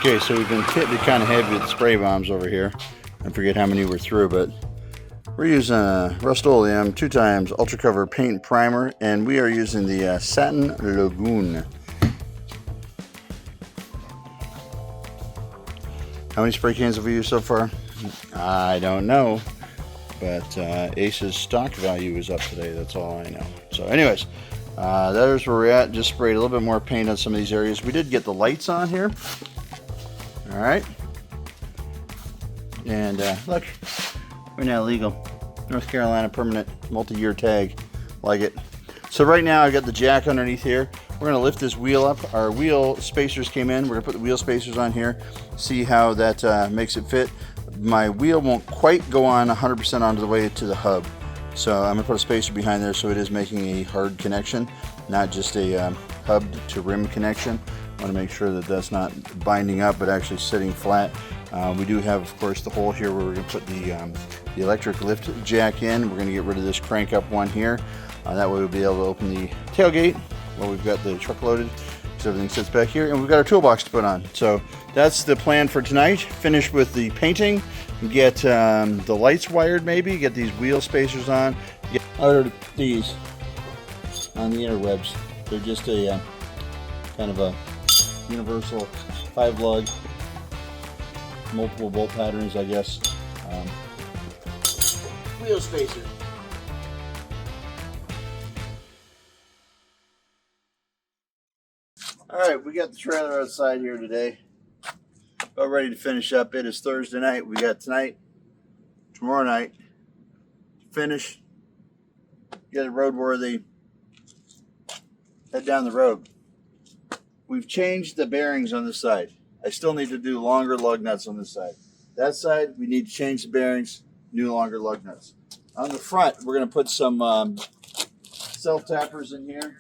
Okay, so we've been hitting it kind of heavy with the spray bombs over here. I forget how many we're through, but we're using Rust-Oleum 2x Ultra Cover Paint Primer, and we are using the Satin Lagoon. How many spray cans have we used so far? I don't know, but Ace's stock value is up today, that's all I know. So anyways, there's where we're at. Just sprayed a little bit more paint on some of these areas. We did get the lights on here. All right, and look, we're now legal. North Carolina permanent multi-year tag, like it. So right now I got the jack underneath here. We're gonna lift this wheel up. Our wheel spacers came in. We're gonna put the wheel spacers on here, see how that makes it fit. My wheel won't quite go on 100% onto the way to the hub. So I'm gonna put a spacer behind there so it is making a hard connection, not just a hub to rim connection. I want to make sure that that's not binding up but actually sitting flat. We do have, of course, the hole here where we're going to put the electric lift jack in. We're going to get rid of this crank up one here. That way we'll be able to open the tailgate while we've got the truck loaded, because everything sits back here, and we've got our toolbox to put on. So that's the plan for tonight. Finish with the painting, get the lights wired maybe, get these wheel spacers on. Ordered these on the interwebs. They're just a kind of a universal 5-lug, multiple bolt patterns, I guess. Wheel spacer. All right, we got the trailer outside here today, about ready to finish up. It is Thursday night. We got tonight, tomorrow night to finish, get it roadworthy, head down the road. We've changed the bearings on this side. I still need to do longer lug nuts on this side. That side, we need to change the bearings, new longer lug nuts. On the front, we're going to put some self-tappers in here.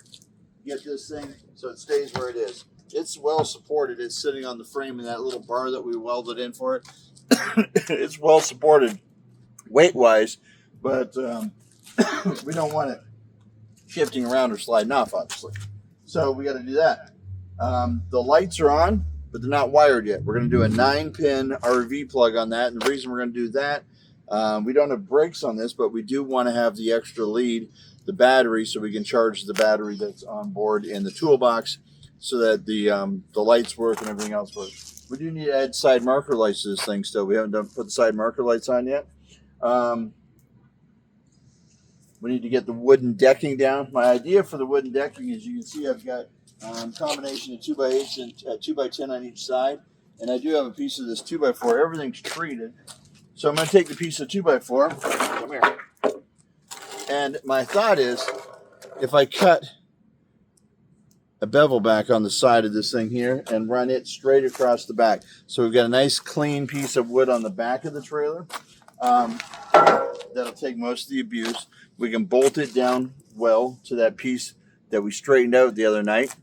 Get this thing so it stays where it is. It's well supported. It's sitting on the frame in that little bar that we welded in for it. It's well supported weight-wise, but we don't want it shifting around or sliding off, obviously. So we got to do that. The lights are on, but they're not wired yet. We're going to do a 9-pin RV plug on that, and the reason we're going to do that, we don't have brakes on this, but we do want to have the extra lead, the battery, so we can charge the battery that's on board in the toolbox so that the lights work and everything else works. We do need to add side marker lights to this thing still. We haven't put the side marker lights on yet. We need to get the wooden decking down. My idea for the wooden decking is, you can see I've got combination of 2x8s and 2x10 on each side, and I do have a piece of this 2x4. Everything's treated, so I'm going to take the piece of 2x4. Come here. And my thought is, if I cut a bevel back on the side of this thing here and run it straight across the back, so we've got a nice clean piece of wood on the back of the trailer, that'll take most of the abuse. We can bolt it down well to that piece that we straightened out the other night.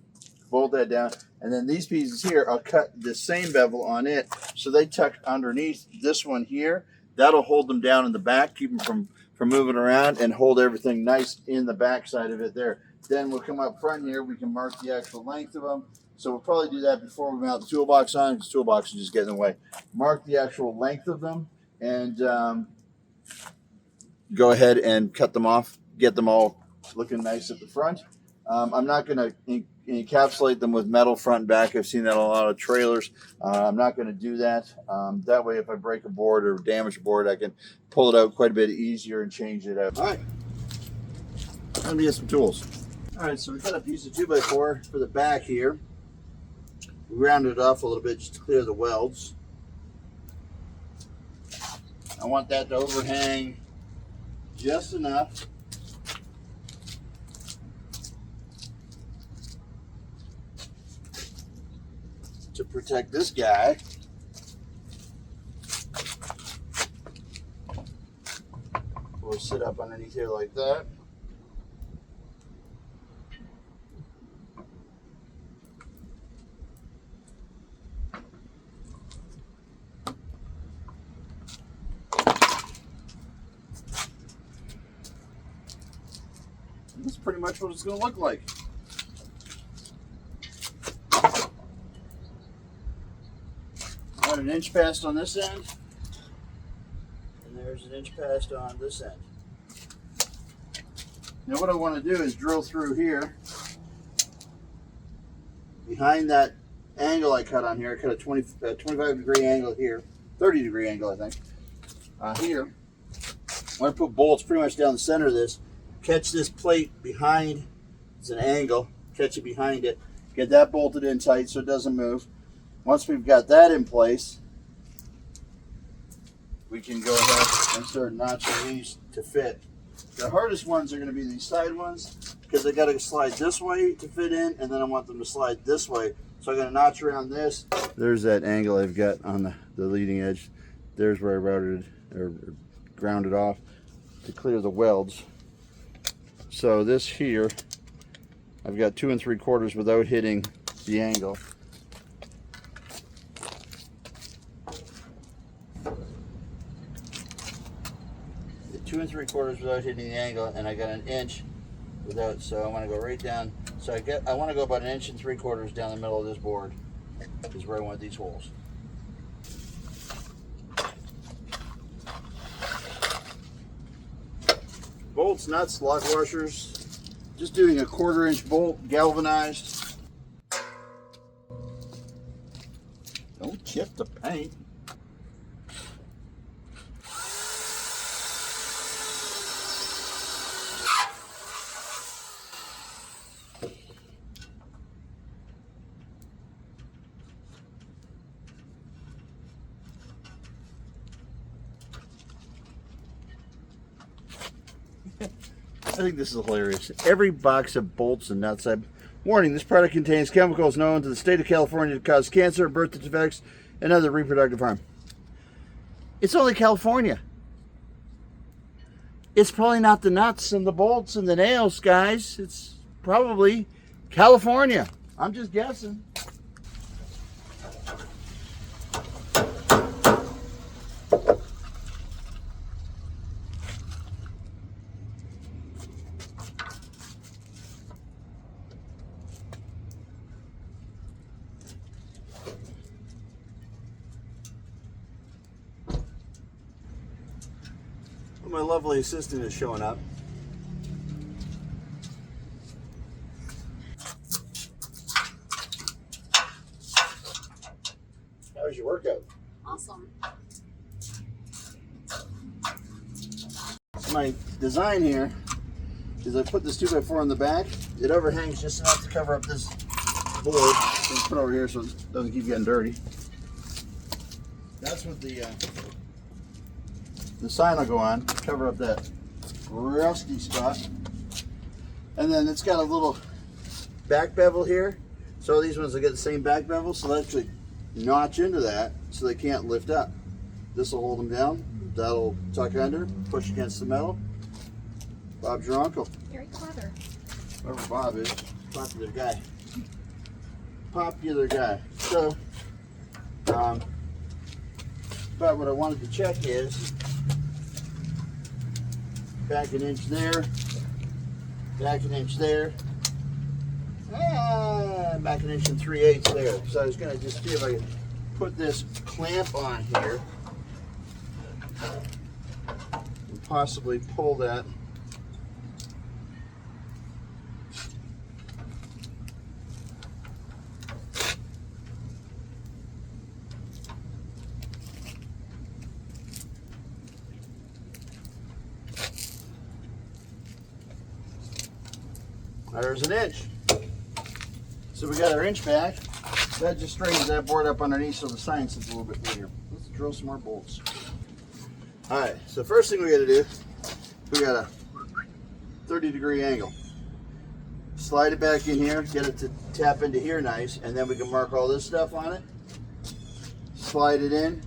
Bolt that down, and then these pieces here, I'll cut the same bevel on it so they tuck underneath this one here. That'll hold them down in the back, keep them from moving around, and hold everything nice in the back side of it there. Then we'll come up front here, we can mark the actual length of them. So we'll probably do that before we mount the toolbox on, because the toolbox will just get in the way. Mark the actual length of them, and go ahead and cut them off, get them all looking nice at the front. I'm not going to encapsulate them with metal front and back. I've seen that on a lot of trailers. I'm not going to do that. That way, if I break a board or damage a board, I can pull it out quite a bit easier and change it out. All right, let me get some tools. All right, so we got a piece of 2x4 for the back here. We rounded it off a little bit just to clear the welds. I want that to overhang just enough to protect this guy. We'll sit up underneath here like that. That's pretty much what it's going to look like. inch past on this end, and there's an inch past on this end. Now what I want to do is drill through here, behind that angle I cut on here. I cut a 25 degree angle here, 30 degree angle I think. Here, I'm going to put bolts pretty much down the center of this, catch this plate behind, it's an angle, catch it behind it, get that bolted in tight so it doesn't move. Once we've got that in place, we can go ahead and start notching these to fit. The hardest ones are going to be these side ones because they got to slide this way to fit in, and then I want them to slide this way. So I'm going to notch around this. There's that angle I've got on the leading edge. There's where I routed or grounded off to clear the welds. So this here, I've got 2 3/4 without hitting the angle. Two and 3/4 without hitting the angle, and I got an inch without, so I want to go right down. So I want to go about 1 3/4 inches down the middle of this board is where I want these holes. Bolts, nuts, lock washers, just doing a 1/4 inch bolt, galvanized. Don't chip the paint. I think this is hilarious. Every box of bolts and nuts. Warning, this product contains chemicals known to the state of California to cause cancer, birth defects, and other reproductive harm. It's only California. It's probably not the nuts and the bolts and the nails, guys. It's probably California. I'm just guessing. My lovely assistant is showing up. How was your workout? Awesome. So my design here is I put this 2x4 on the back. It overhangs just enough to cover up this board. Let's put it over here so it doesn't keep getting dirty. That's what the sign will go on, cover up that rusty spot. And then it's got a little back bevel here. So these ones will get the same back bevel, so they'll actually notch into that so they can't lift up. This will hold them down. That'll tuck under, push against the metal. Bob's your uncle. Very clever. Whoever Bob is, popular guy. Popular guy. So, but what I wanted to check is back 1 inch there, back 1 inch there, and back 1 3/8 inches there. So I was going to just see if I could put this clamp on here and possibly pull that. There's 1 inch. So we got our inch back. That just straightens that board up underneath so the sign sits a little bit neater. Let's drill some more bolts. Alright, so first thing we got to do, we got a 30-degree angle. Slide it back in here, get it to tap into here nice, and then we can mark all this stuff on it. Slide it in.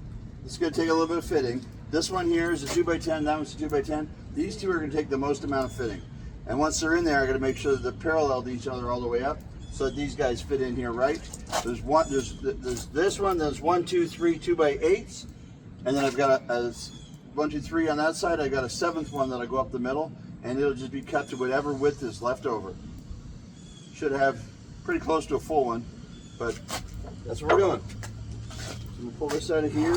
It's going to take a little bit of fitting. This one here is a 2x10, that one's a 2x10. These two are going to take the most amount of fitting. And once they're in there, I got to make sure that they're parallel to each other all the way up, so that these guys fit in here right. There's this one. There's 1, 2, 3 2x8s, and then I've got a 1, 2, 3 on that side. I got a 7th one that'll go up the middle, and it'll just be cut to whatever width is left over. Should have pretty close to a full one, but that's what we're doing. We'll pull this out of here.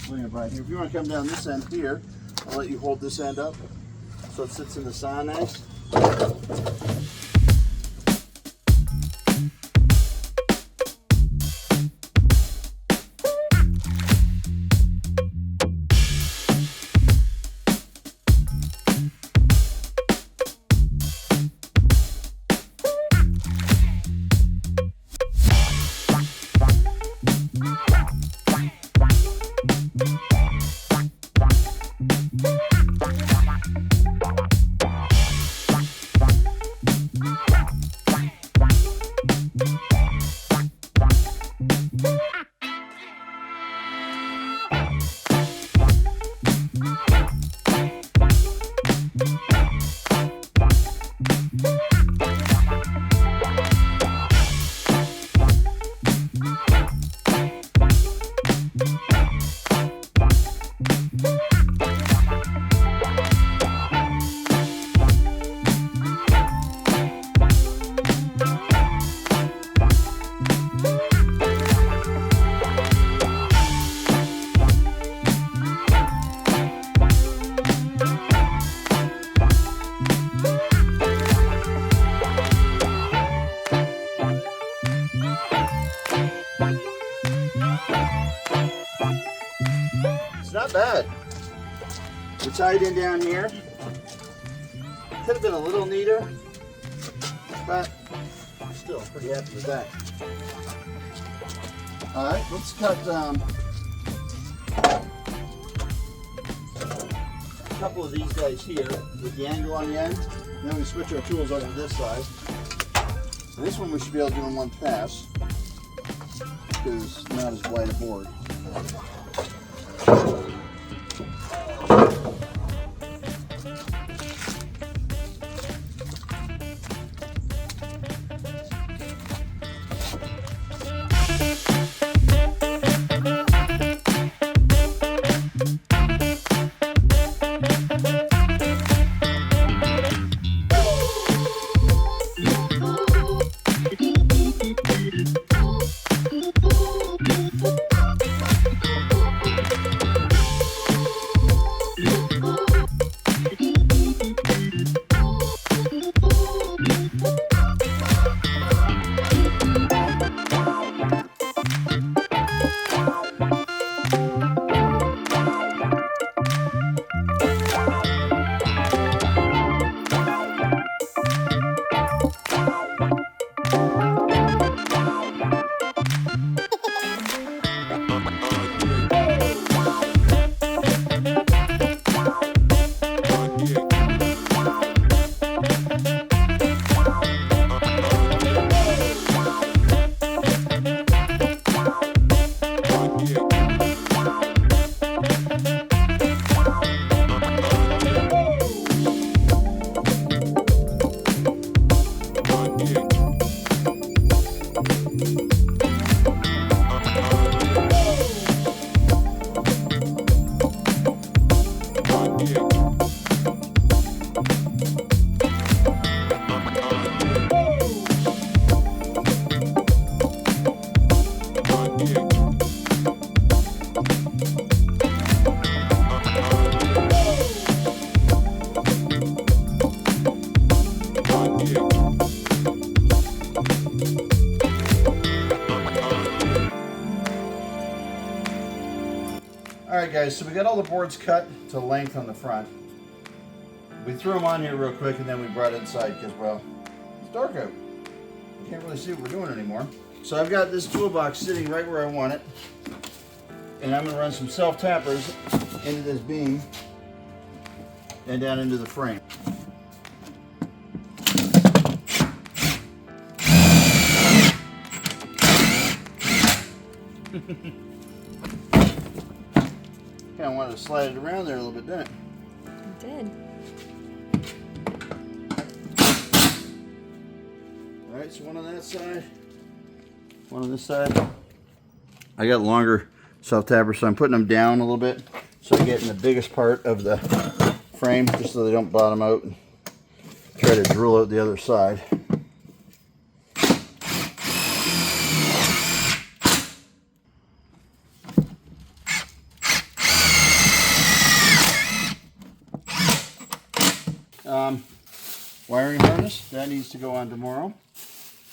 Bring it right here. If you want to come down this end here, I'll let you hold this end up so it sits in the saw nice. It's not bad. We're tied in down here. Could have been a little neater, but still pretty happy with that. Alright, let's cut a couple of these guys here with the angle on the end. Then we switch our tools over to this side. And this one we should be able to do in one pass because it's not as wide a board. Alright guys, so we got all the boards cut to length on the front. We threw them on here real quick and then we brought it inside because, well, it's dark out. We can't really see what we're doing anymore. So I've got this toolbox sitting right where I want it. And I'm going to run some self-tappers into this beam and down into the frame. Kind of wanted to slide it around there a little bit, didn't it? It did. Alright, so one on that side, one on this side. I got longer self-tappers, so I'm putting them down a little bit so I get in the biggest part of the frame just so they don't bottom out Try to drill out the other side. Wiring harness, that needs to go on tomorrow.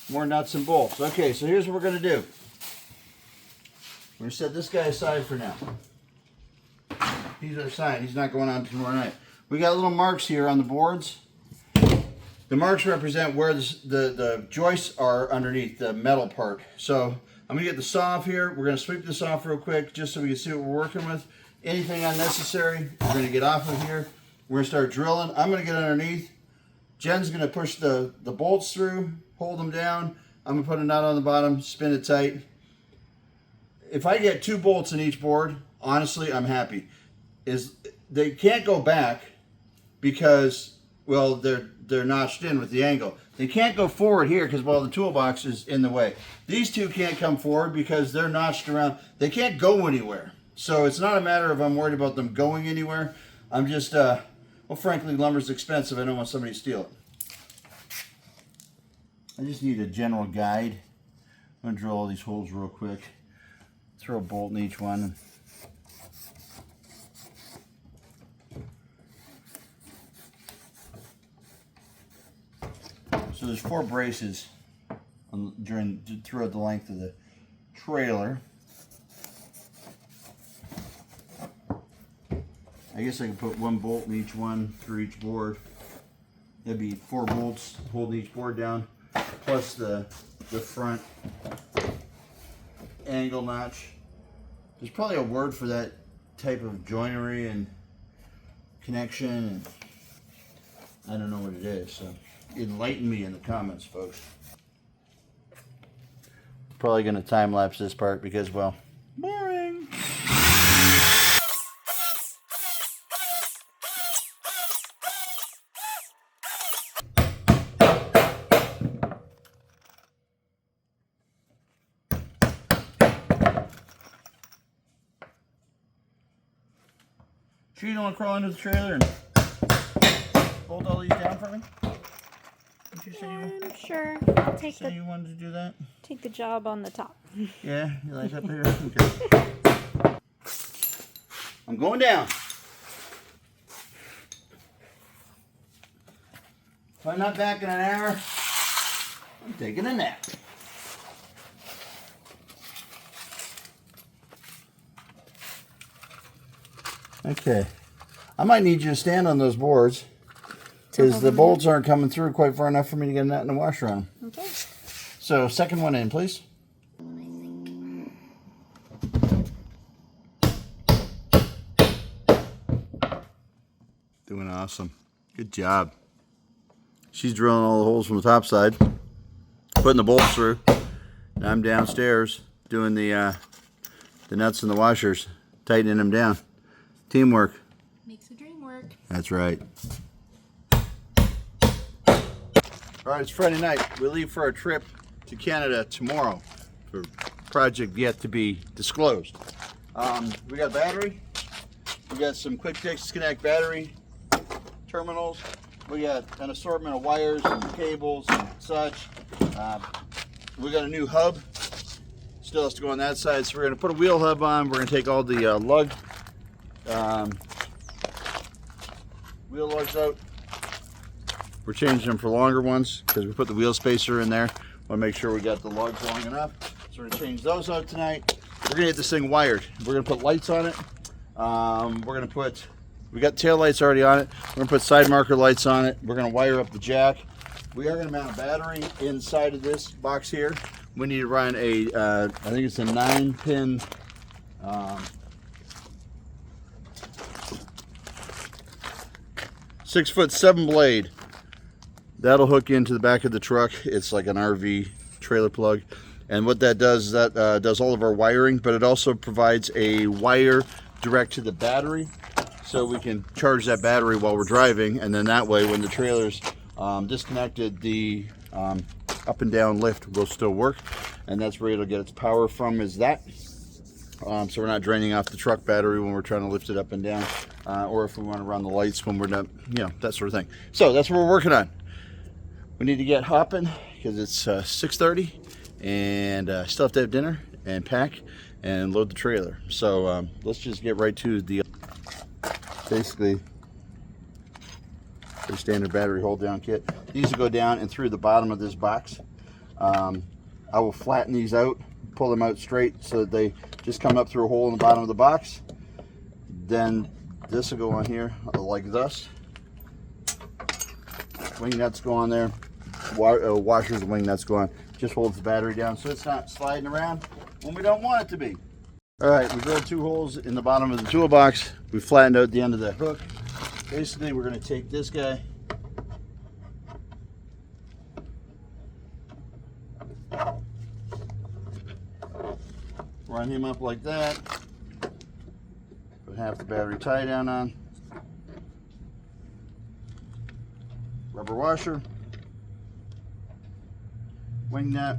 More nuts and bolts. Okay, so here's what we're going to do. We're going to set this guy aside for now. He's our sign. He's not going on tomorrow night. We got little marks here on the boards. The marks represent where the joists are underneath the metal part. So I'm going to get the saw off here. We're going to sweep this off real quick just so we can see what we're working with. Anything unnecessary, we're going to get off of here. We're going to start drilling. I'm going to get underneath. Jen's going to push the bolts through, hold them down. I'm going to put a nut on the bottom, spin it tight. If I get 2 bolts in each board, honestly, I'm happy. They can't go back because, well, they're notched in with the angle. They can't go forward here because, well, the toolbox is in the way. These 2 can't come forward because they're notched around. They can't go anywhere. So it's not a matter of I'm worried about them going anywhere. I'm just... well, frankly, lumber's expensive. I don't want somebody to steal it. I just need a general guide. I'm going to drill all these holes real quick. Throw a bolt in each one. So there's 4 braces throughout the length of the trailer. I guess I can put 1 bolt in each one through each board. That'd be 4 bolts holding each board down, plus the front angle notch. There's probably a word for that type of joinery and connection, and I don't know what it is, so enlighten me in the comments, folks. Probably going to time lapse this part because, well, boring. Sure you don't want to crawl into the trailer and bolt all these down for me? Did you say you sure. I'll take you wanted to do that? Take the job on the top. Yeah, you like up here? Okay. I'm going down. If I'm not back in an hour, I'm taking a nap. Okay, I might need you to stand on those boards because the bolts aren't coming through quite far enough for me to get a nut and a washer on them. Okay. So, second one in, please. Doing awesome. Good job. She's drilling all the holes from the top side, putting the bolts through. And I'm downstairs doing the nuts and the washers, tightening them down. Teamwork. Makes the dream work. That's right. All right, it's Friday night. We leave for our trip to Canada tomorrow for a project yet to be disclosed. We got a battery. We got some quick disconnect battery terminals. We got an assortment of wires and cables and such. We got a new hub. Still has to go on that side. So we're going to put a wheel hub on. We're going to take all the lug wheel lugs out. We're changing them for longer ones because we put the wheel spacer in there. Want to make sure we got the lugs long enough. So we're going to change those out tonight. We're going to get this thing wired. We're going to put lights on it. We got tail lights already on it. We're going to put side marker lights on it. We're going to wire up the jack. We are going to mount a battery inside of this box here. We need to run a, I think it's a 9-pin 6-foot 7 blade. That'll hook into the back of the truck. It's like an RV trailer plug. And what that does is that does all of our wiring, but it also provides a wire direct to the battery so we can charge that battery while we're driving, and then that way when the trailer's disconnected, the up and down lift will still work, and that's where it'll get its power from, is that. So we're not draining off the truck battery when we're trying to lift it up and down, or if we want to run the lights when we're not, you know, that sort of thing. So that's what we're working on. we need to get hopping because it's 6:30 and still have to have dinner and pack and load the trailer. So let's just get right to the basically the standard battery hold down kit. These will go down and through the bottom of this box. I will flatten these out, pull them out straight so that they just come up through a hole in the bottom of the box. Then this will go on here like this. Wing nuts go on there. Washers and wing nuts go on. Just holds the battery down so it's not sliding around when we don't want it to be. All right, we drilled 2 holes in the bottom of the toolbox. We flattened out the end of the hook. Basically, we're going to take this guy, run him up like that, put half the battery tie down on, rubber washer, wing nut.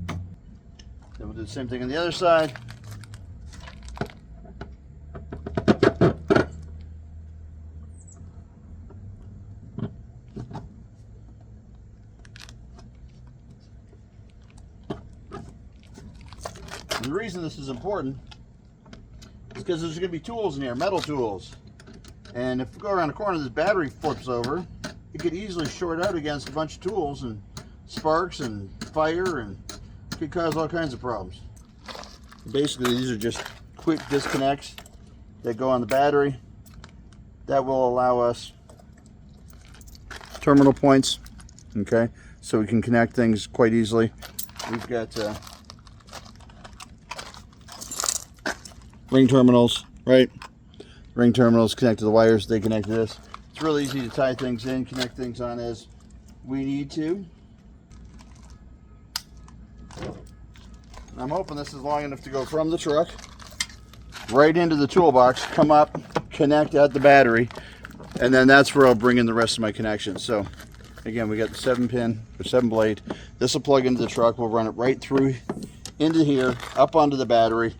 Then we'll do the same thing on the other side. And the reason this is important is because there's going to be tools in here, metal tools. And if we go around the corner, this battery flips over, it could easily short out against a bunch of tools and sparks and fire, and could cause all kinds of problems. Basically, these are just quick disconnects that go on the battery that will allow us terminal points, okay, so we can connect things quite easily. We've got ring terminals, right? Ring terminals connect to the wires, they connect to this. It's really easy to tie things in, connect things on as we need to. I'm hoping this is long enough to go from the truck right into the toolbox, come up, connect at the battery, and then that's where I'll bring in the rest of my connections. So again, we got the 7-pin or 7-blade. This will plug into the truck. We'll run it right through into here, up onto the battery.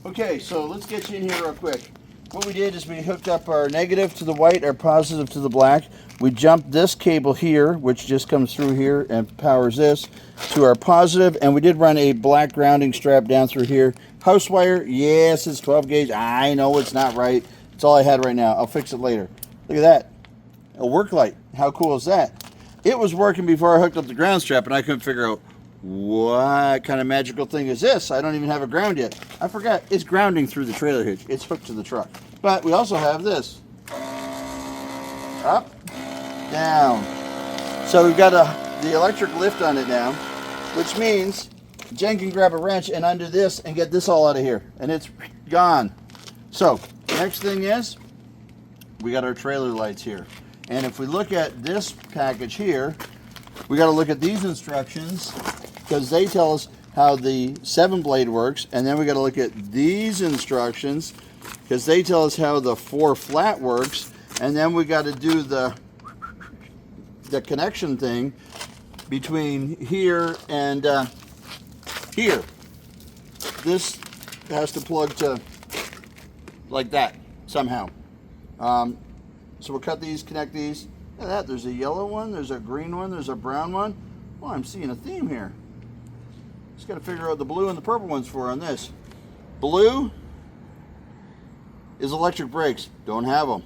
Okay, so let's get you in here real quick. What we did is we hooked up our negative to the white, our positive to the black. We jumped this cable here, which just comes through here and powers this, to our positive, and we did run a black grounding strap down through here. House wire, yes, it's 12 gauge. I know it's not right. It's all I had right now. I'll fix it later. Look at that. A work light. How cool is that? It was working before I hooked up the ground strap, and I couldn't figure out what kind of magical thing is this. I don't even have a ground yet. I forgot. It's grounding through the trailer hitch. It's hooked to the truck. But we also have this. Up, down. So we've got the electric lift on it now, which means Jen can grab a wrench and undo this and get this all out of here. And it's gone. So next thing is we got our trailer lights here. And if we look at this package here, we got to look at these instructions because they tell us how the 7-blade works. And then we got to look at these instructions because they tell us how the 4-flat works. And then we got to do the connection thing between here and here. This has to plug to like that somehow. So we'll cut these, connect these. Look at that, there's a yellow one, there's a green one, there's a brown one. Well, I'm seeing a theme here. Just got to figure out what the blue and the purple ones for on this. Blue is electric brakes. Don't have them.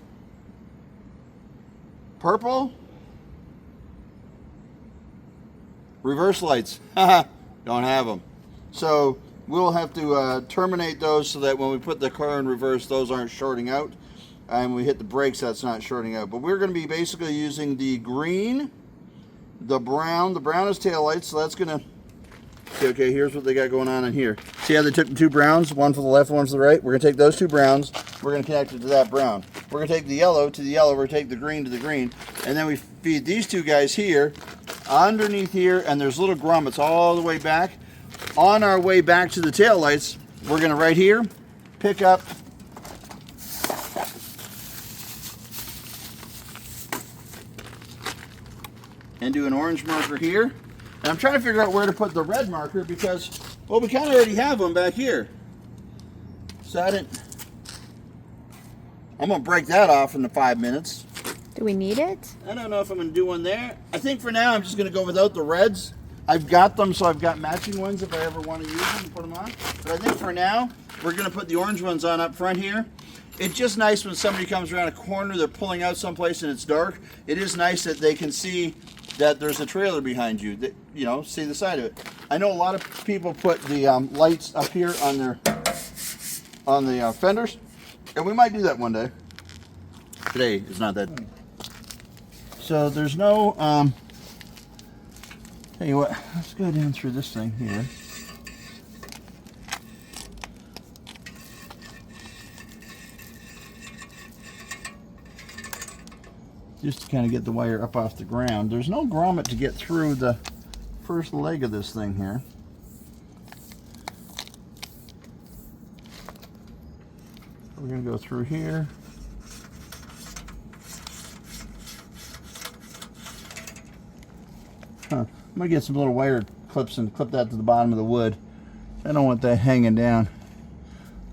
Purple, reverse lights. Don't have them. So we'll have to terminate those so that when we put the car in reverse, those aren't shorting out. And we hit the brakes, that's not shorting out. But we're going to be basically using the green, the brown. The brown is tail lights, so that's going to... Okay, here's what they got going on in here. See how they took the 2 browns, one for the left, one for the right? We're going to take those 2 browns, we're going to connect it to that brown. We're going to take the yellow to the yellow, we're going to take the green to the green, and then we feed these 2 guys here, underneath here, and there's little grommets all the way back. On our way back to the tail lights, we're going to right here pick up and do an orange marker here. And I'm trying to figure out where to put the red marker because, well, we kind of already have one back here. So I'm going to break that off in the 5 minutes. Do we need it? I don't know if I'm going to do one there. I think for now I'm just going to go without the reds. I've got them, so I've got matching ones if I ever want to use them and put them on. But I think for now, we're going to put the orange ones on up front here. It's just nice when somebody comes around a corner, they're pulling out someplace and it's dark. It is nice that they can see that there's a trailer behind you, that, you know, see the side of it. I know a lot of people put the lights up here on the fenders, and we might do that one day. Today is not that. So there's no, tell you what, let's go down through this thing here. Just to kind of get the wire up off the ground. There's no grommet to get through the first leg of this thing here. We're going to go through here. I'm going to get some little wire clips and clip that to the bottom of the wood. I don't want that hanging down.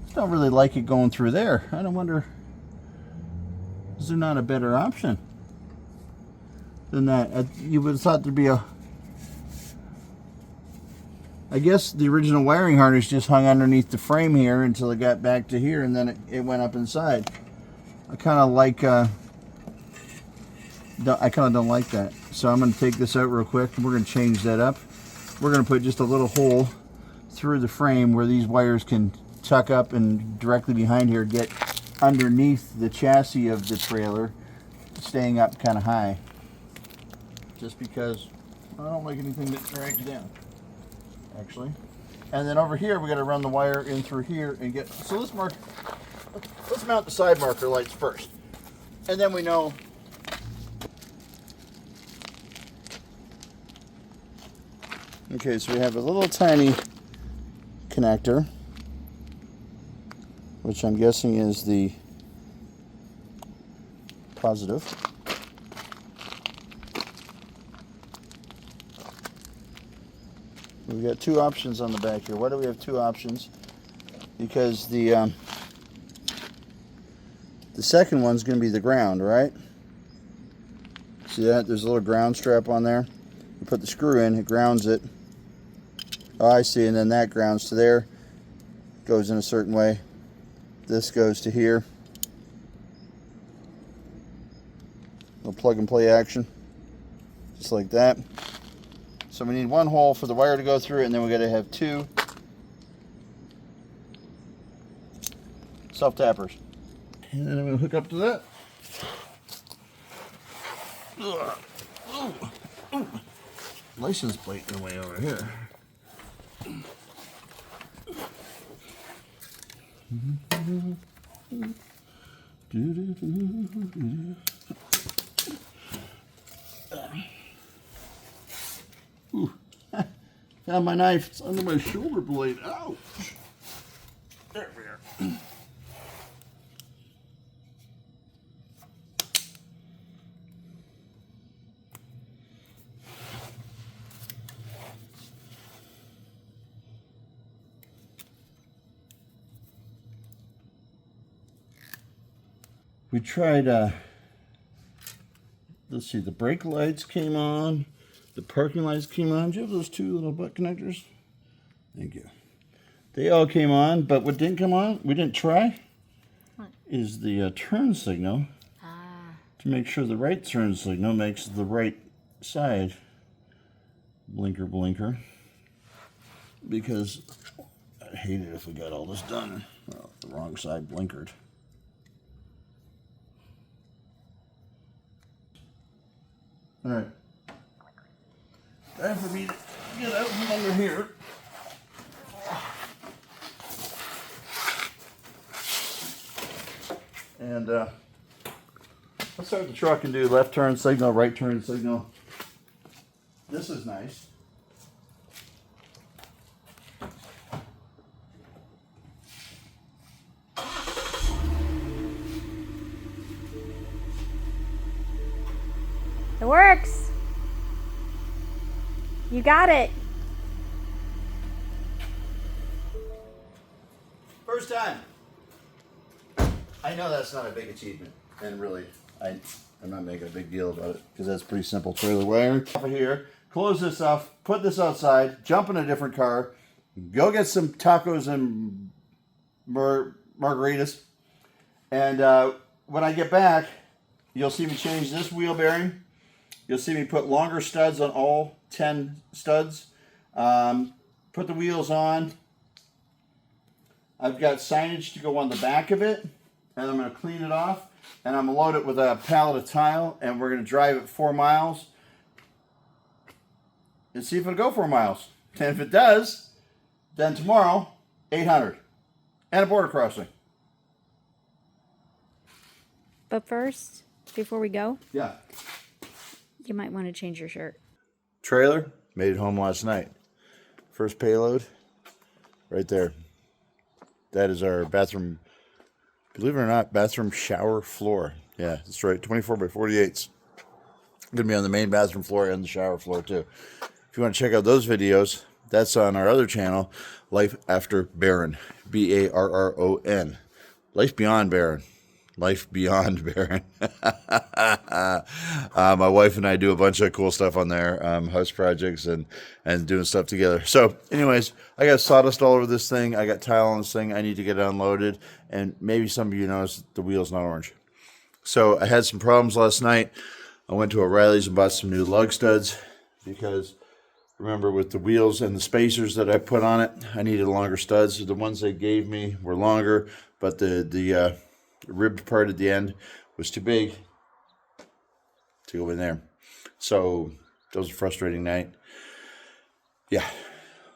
I don't really like it going through there. I don't wonder, is there not a better option than that? You would have thought there'd be a... I guess the original wiring harness just hung underneath the frame here until it got back to here, and then it went up inside. I kind of like... I kind of don't like that. So I'm going to take this out real quick and we're going to change that up. We're going to put just a little hole through the frame where these wires can tuck up and directly behind here get underneath the chassis of the trailer, staying up kind of high. Just because I don't like anything that drags down, actually. And then over here we got to run the wire in through here and get, so let's mount the side marker lights first. And then we know. Okay, so we have a little tiny connector, which I'm guessing is the positive. We've got two options on the back here. Why do we have two options? Because the second one's going to be the ground, right? See that? There's a little ground strap on there. You put the screw in, it grounds it. Oh, I see, and then that grounds to there. Goes in a certain way. This goes to here. Little plug and play action. Just like that. So we need one hole for the wire to go through, and then we got to have two self-tappers. And then we'll hook up to that. License plate in the way over here. Ooh. Found my knife. It's under my shoulder blade. Ouch. There we are. We tried, let's see, the brake lights came on, the parking lights came on. Do you have those two little butt connectors? Thank you. They all came on, but what didn't come on, we didn't try, is the turn signal to make sure the right turn signal makes the right side blinker blinker, because I'd hate it if we got all this done. Well, the wrong side blinkered. All right, time for me to get out from under here. And let's start the truck and do left turn signal, right turn signal. This is nice. It works. You got it. First time. I know that's not a big achievement, and really, I I'm not making a big deal about it because that's pretty simple trailer wiring. Off of here, close this off, put this outside, jump in a different car, go get some tacos and margaritas. And when I get back, you'll see me change this wheel bearing. You'll see me put longer studs on all 10 studs. Put the wheels on. I've got signage to go on the back of it, and I'm going to clean it off, and I'm going to load it with a pallet of tile, and we're going to drive it 4 miles and see if it'll go 4 miles. And if it does, then tomorrow, 800 and a border crossing. But first, before we go, Yeah. you might want to change your shirt. Trailer, made it home last night. First payload, right there. That is our bathroom, believe it or not, bathroom shower floor. Yeah, that's right, 24 by 48s. Gonna be on the main bathroom floor and the shower floor too. If you want to check out those videos, that's on our other channel, Life After Barren, Barron. Life Beyond Barren. Life Beyond Barren. My wife and I do a bunch of cool stuff on there, house projects and doing stuff together. So anyways, I got sawdust all over this thing. I got tile on this thing. I need to get it unloaded. And maybe some of you noticed the wheel's not orange. So I had some problems last night. I went to O'Reilly's and bought some new lug studs because remember with the wheels and the spacers that I put on it, I needed longer studs. The ones they gave me were longer, but the ribbed part at the end was too big to go in there. So that was a frustrating night. Yeah,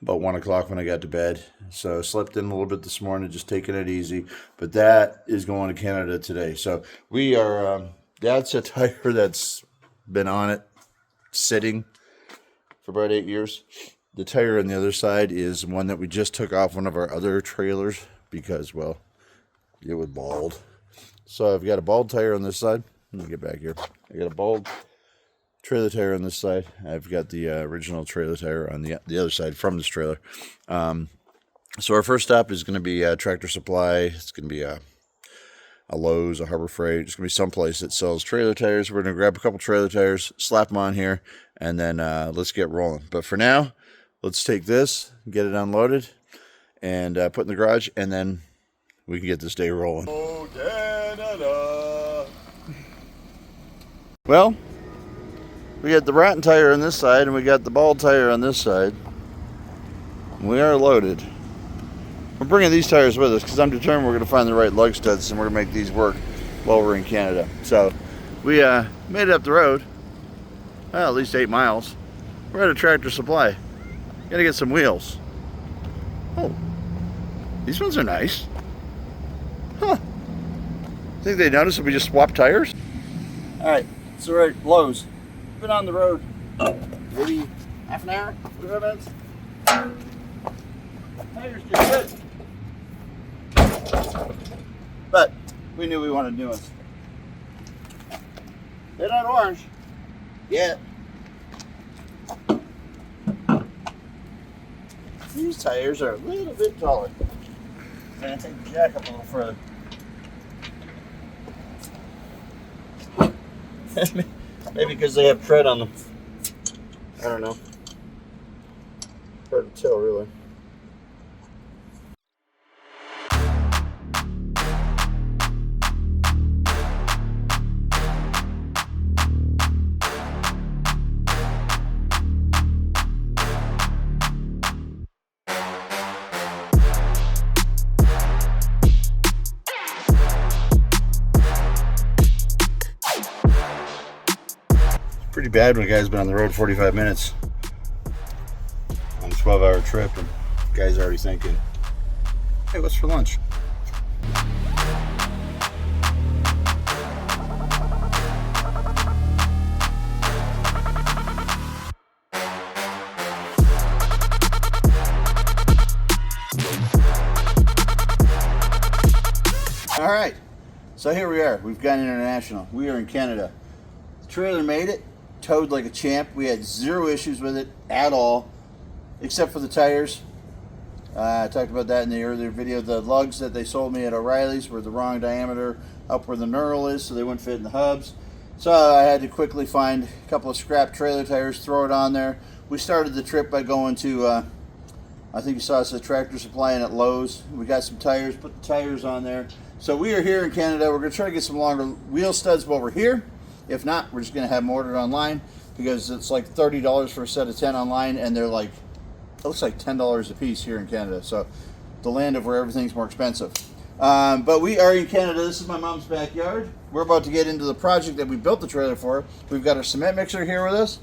about 1 o'clock when I got to bed. So slept in a little bit this morning, just taking it easy. But that is going to Canada today. So we are, that's a tire that's been on it, sitting for about 8 years. The tire on the other side is one that we just took off one of our other trailers because, well, it was bald. So I've got a bald tire on this side. Let me get back here. I got a bald trailer tire on this side. I've got the original trailer tire on the other side from this trailer. So our first stop is going to be Tractor Supply. It's going to be a Lowe's, a Harbor Freight. It's going to be someplace that sells trailer tires. We're going to grab a couple trailer tires, slap them on here, and then let's get rolling. But for now, let's take this, get it unloaded, and put in the garage, and then we can get this day rolling. Oh, Canada. Well, we got the rotten tire on this side, and we got the bald tire on this side. We are loaded. We're bringing these tires with us because I'm determined we're going to find the right lug studs, and we're going to make these work while we're in Canada. So we made it up the road, at least 8 miles. We're at a Tractor Supply. Got to get some wheels. Oh, these ones are nice. Huh. Think they noticed that we just swapped tires? Alright, so we're at Lowe's. Been on the road maybe half an hour, 45 minutes. Tires get good. But we knew we wanted new ones. They're not orange yet. These tires are a little bit taller. I'm going to take the jack up a little further. Maybe because they have tread on them. I don't know. Hard to tell, really. Pretty bad when a guy's been on the road 45 minutes on a 12-hour trip and the guy's already thinking, hey, what's for lunch? All right, so here we are. We've gone international. We are in Canada. The trailer made it. Towed like a champ. We had zero issues with it at all, except for the tires. I talked about that in the earlier video. The lugs that they sold me at O'Reilly's were the wrong diameter up where the knurl is, so they wouldn't fit in the hubs. So I had to quickly find a couple of scrap trailer tires, throw it on there. We started the trip by going to, I think you saw us at Tractor Supply and at Lowe's. We got some tires, put the tires on there. So we are here in Canada. We're going to try to get some longer wheel studs while we're here. If not, we're just going to have them ordered online because it's like $30 for a set of 10 online, and they're like, it looks like $10 a piece here in Canada. So the land of where everything's more expensive. But we are in Canada. This is my mom's backyard. We're about to get into the project that we built the trailer for. We've got our cement mixer here with us.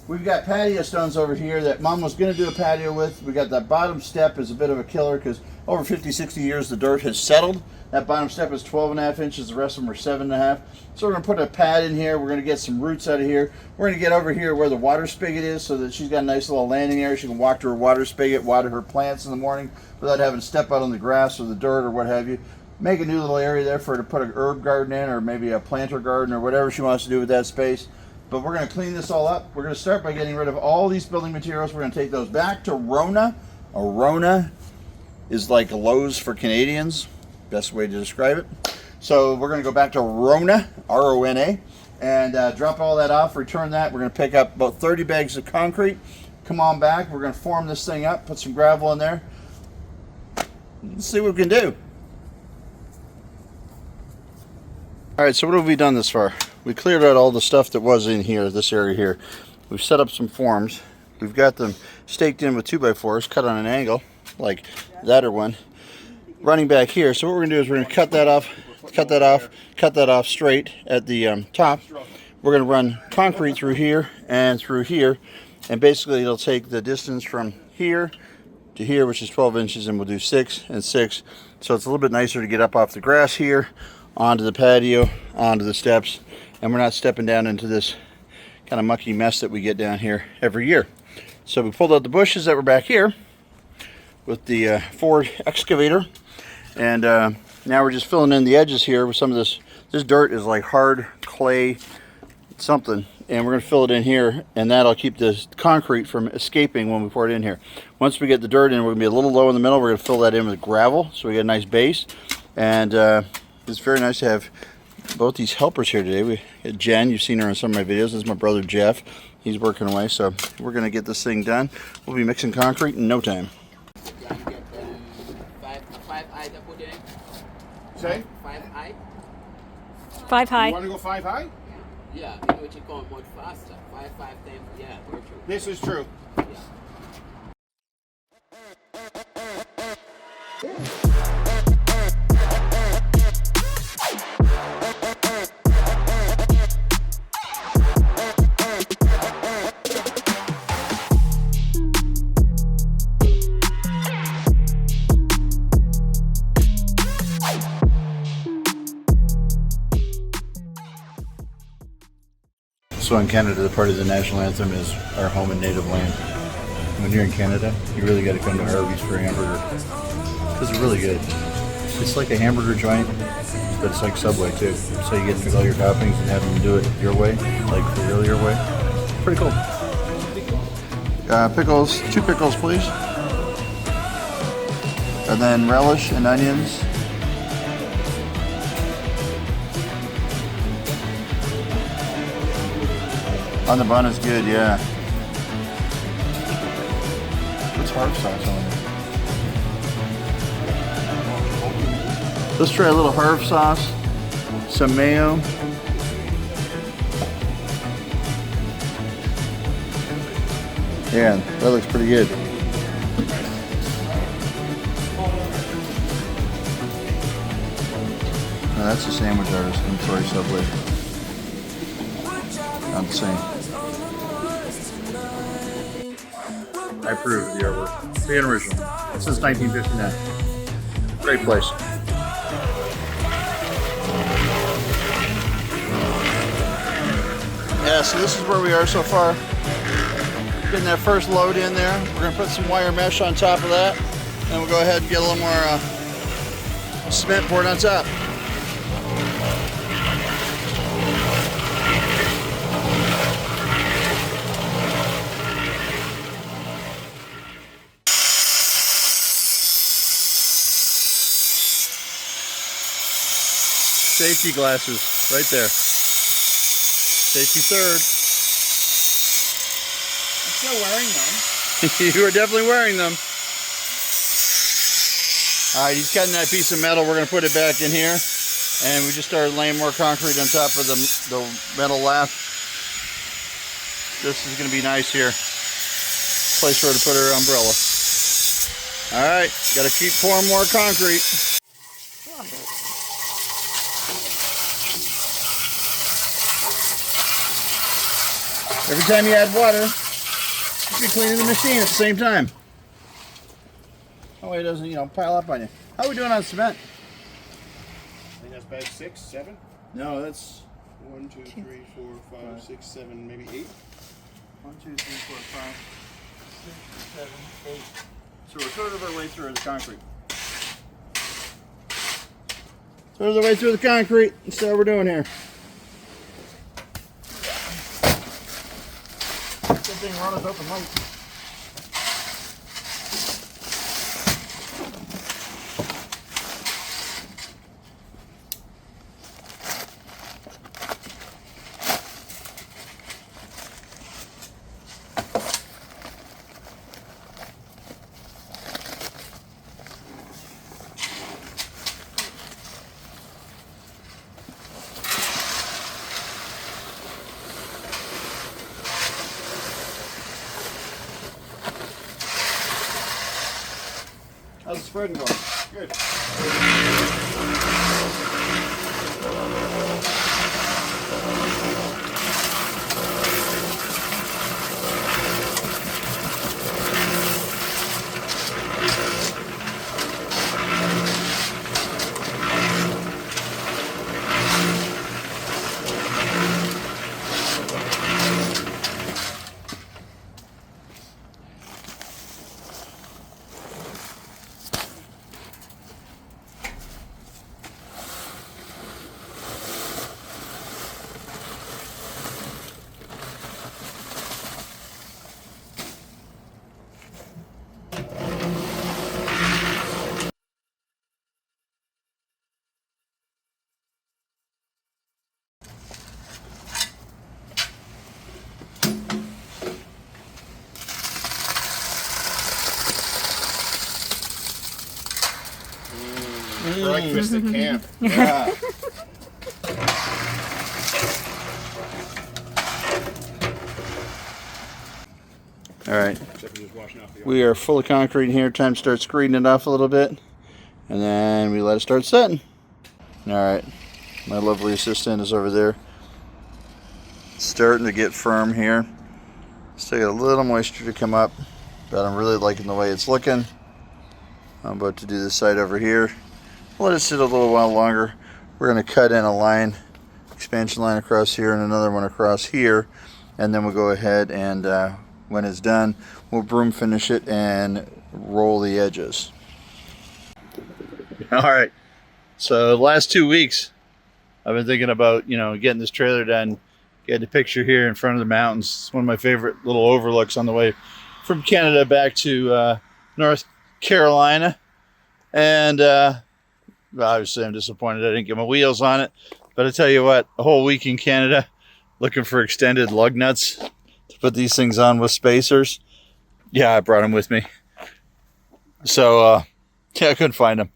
We've got patio stones over here that Mom was going to do a patio with. We got that bottom step is a bit of a killer because over 50, 60 years the dirt has settled. That bottom step is 12.5 inches. The rest of them are 7.5. So we're going to put a pad in here. We're going to get some roots out of here. We're going to get over here where the water spigot is so that she's got a nice little landing area. She can walk to her water spigot, water her plants in the morning without having to step out on the grass or the dirt or what have you. Make a new little area there for her to put an herb garden in, or maybe a planter garden or whatever she wants to do with that space. But we're going to clean this all up. We're going to start by getting rid of all these building materials. We're going to take those back to Rona. A Rona is like a Lowe's for Canadians. Best way to describe it. So we're going to go back to Rona, R-O-N-A, and drop all that off, return that. We're going to pick up about 30 bags of concrete. Come on back. We're going to form this thing up, put some gravel in there. Let's see what we can do. All right, so what have we done this far? We cleared out all the stuff that was in here, this area here. We've set up some forms. We've got them staked in with 2x4s, cut on an angle, like that or one, running back here. So what we're gonna do is we're gonna cut that off straight at the top. We're gonna run concrete through here, and basically it'll take the distance from here to here, which is 12 inches, and we'll do 6 and 6. So it's a little bit nicer to get up off the grass here, onto the patio, onto the steps, and we're not stepping down into this kind of mucky mess that we get down here every year. So we pulled out the bushes that were back here with the Ford excavator, and now we're just filling in the edges here with some of this. This dirt is like hard clay something, and we're going to fill it in here, and that'll keep the concrete from escaping when we pour it in here. Once we get the dirt in, we're going to be a little low in the middle. We're going to fill that in with gravel so we get a nice base, and it's very nice to have both these helpers here today. We got Jen, you've seen her in some of my videos. This is my brother Jeff. He's working away, so we're going to get this thing done. We'll be mixing concrete in no time. Say? 5 high? 5 high. You want to go 5 high? Yeah, you know, you come much faster. 5 times, yeah, very true. This is true. Yeah. So in Canada, the part of the national anthem is our home and native land. When you're in Canada, you really got to come to Harvey's for a hamburger because they're really good. It's like a hamburger joint, but it's like Subway too. So you get to pick all your toppings and have them do it your way, like for real your way. Pretty cool. Pickles, 2 pickles please. And then relish and onions. On the bun is good, yeah. What's harp sauce on it? Let's try a little harp sauce, some mayo. Yeah, that looks pretty good. Now that's the sandwich artist. I'm sorry, Subway. Not the same. I approve of the artwork. The original. Since 1959. Great place. Yeah, so this is where we are so far. Getting that first load in there. We're going to put some wire mesh on top of that. And we'll go ahead and get a little more cement poured on top. Safety glasses right there. Safety third. I'm still wearing them. You are definitely wearing them. All right, he's cutting that piece of metal. We're going to put it back in here. And we just started laying more concrete on top of the metal lath. This is going to be nice here. Place for her to put her umbrella. All right, got to keep pouring more concrete. Every time you add water, you should be cleaning the machine at the same time. That way it doesn't, you know, pile up on you. How are we doing on cement? I think that's bag 6, 7. No, that's 1, 2, 3, 4, 5, 6, 7, maybe 8. 1, 2, 3, 4, 5, 6, 7, 8. So we're sort of our way through the concrete. Sort of the way through the concrete. That's what we're doing here. Good thing we're on this open light. How's the spreading going? Good. Breakfast at camp. Yeah. All right. Except for just washing off the We are full of concrete here. Time to start screening it off a little bit. And then we let it start setting. All right. My lovely assistant is over there. Starting to get firm here. Still got a little moisture to come up, but I'm really liking the way it's looking. I'm about to do this side over here. Let it sit a little while longer. We're going to cut in a line, expansion line across here and another one across here. And then we'll go ahead and when it's done, we'll broom finish it and roll the edges. All right. So the last 2 weeks, I've been thinking about, you know, getting this trailer done, getting a picture here in front of the mountains. It's one of my favorite little overlooks on the way from Canada back to North Carolina. And obviously I'm disappointed I didn't get my wheels on it. But I tell you what, a whole week in Canada looking for extended lug nuts to put these things on with spacers. Yeah, I brought them with me. So, yeah, I couldn't find them.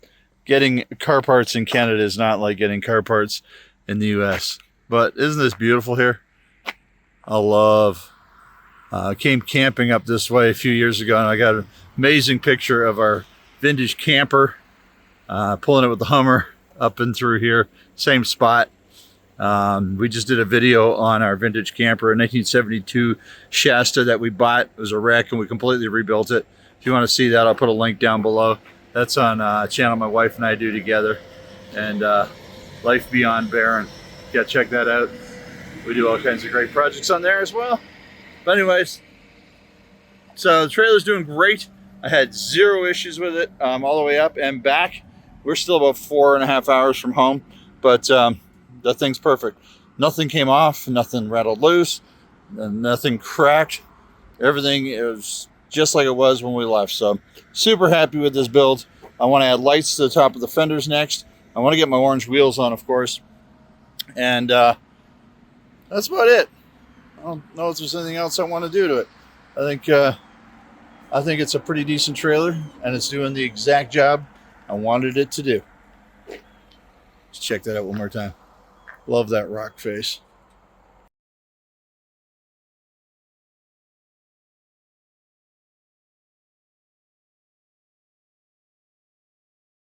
Getting car parts in Canada is not like getting car parts in the US. But isn't this beautiful here? I love. I came camping up this way a few years ago, and I got an amazing picture of our vintage camper, pulling it with the Hummer up and through here, same spot. We just did a video on our vintage camper, a 1972 Shasta that we bought. It was a wreck, and we completely rebuilt it. If you want to see that, I'll put a link down below. That's on a channel my wife and I do together, and Life Beyond Barren. Yeah, check that out. We do all kinds of great projects on there as well. But anyways, so the trailer's doing great. I had zero issues with it all the way up and back. We're still about 4.5 hours from home, but that thing's perfect. Nothing came off, nothing rattled loose, nothing cracked. Everything is just like it was when we left. So super happy with this build. I want to add lights to the top of the fenders next. I want to get my orange wheels on, of course. And that's about it. I don't know if there's anything else I want to do to it. I think it's a pretty decent trailer, and it's doing the exact job I wanted it to do. Let's check that out one more time. Love that rock face.